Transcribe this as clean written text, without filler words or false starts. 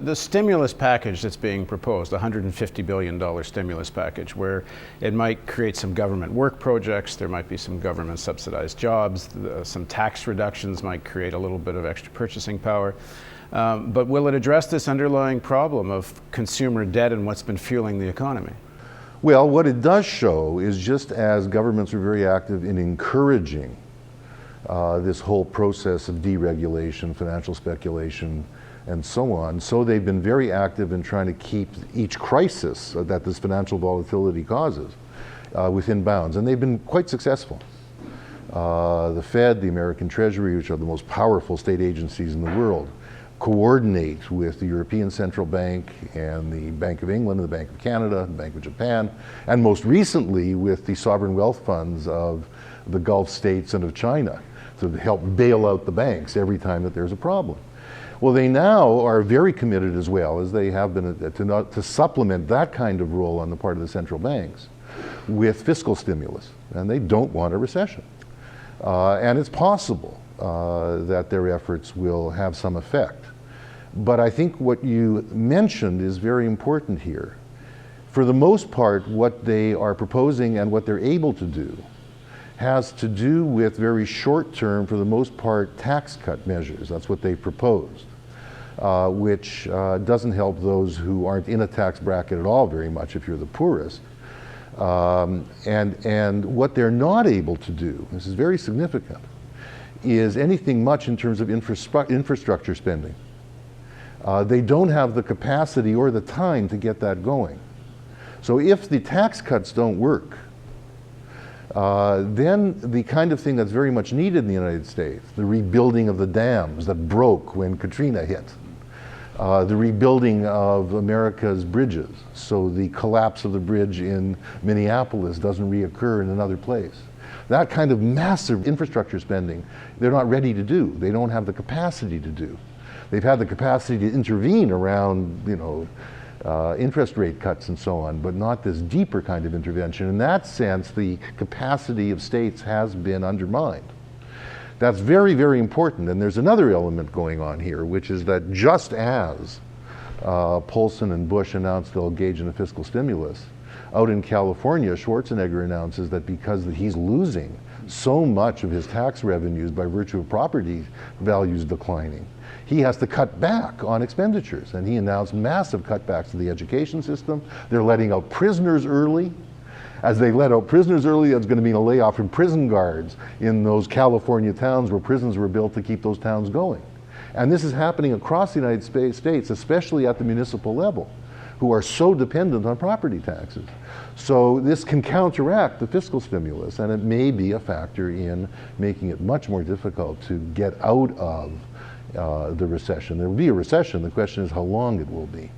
the stimulus package that's being proposed, the $150 billion stimulus package, where it might create some government work projects, there might be some government subsidized jobs, some tax reductions might create a little bit of extra purchasing power. But will it address this underlying problem of consumer debt and what's been fueling the economy? Well, what it does show is just as governments are very active in encouraging this whole process of deregulation, financial speculation, and so on, so they've been very active in trying to keep each crisis that this financial volatility causes within bounds, and they've been quite successful. The Fed, the American Treasury, which are the most powerful state agencies in the world, coordinate with the European Central Bank and the Bank of England, and the Bank of Canada, the Bank of Japan, and most recently with the sovereign wealth funds of the Gulf states and of China to help bail out the banks every time that there's a problem. Well, they now are very committed as well, as they have been, to supplement that kind of role on the part of the central banks with fiscal stimulus, and they don't want a recession. And it's possible that their efforts will have some effect. But I think what you mentioned is very important here. For the most part, what they are proposing and what they're able to do has to do with very short-term, for the most part, tax cut measures. That's what they proposed, which doesn't help those who aren't in a tax bracket at all very much if you're the poorest. And what they're not able to do, this is very significant, is anything much in terms of infrastructure spending. They don't have the capacity or the time to get that going. So if the tax cuts don't work, then the kind of thing that's very much needed in the United States, the rebuilding of the dams that broke when Katrina hit, the rebuilding of America's bridges, so the collapse of the bridge in Minneapolis doesn't reoccur in another place. That kind of massive infrastructure spending, they're not ready to do. They don't have the capacity to do. They've had the capacity to intervene around, interest rate cuts and so on, but not this deeper kind of intervention. In that sense, the capacity of states has been undermined. That's very, very important. And there's another element going on here, which is that just as Paulson and Bush announced they'll engage in a fiscal stimulus, out in California, Schwarzenegger announces that because he's losing so much of his tax revenues by virtue of property values declining, he has to cut back on expenditures. And he announced massive cutbacks to the education system. They're letting out prisoners early. As they let out prisoners early, that's going to mean a layoff from prison guards in those California towns where prisons were built to keep those towns going. And this is happening across the United States, especially at the municipal level, who are so dependent on property taxes. So this can counteract the fiscal stimulus, and it may be a factor in making it much more difficult to get out of the recession. There will be a recession. The question is how long it will be.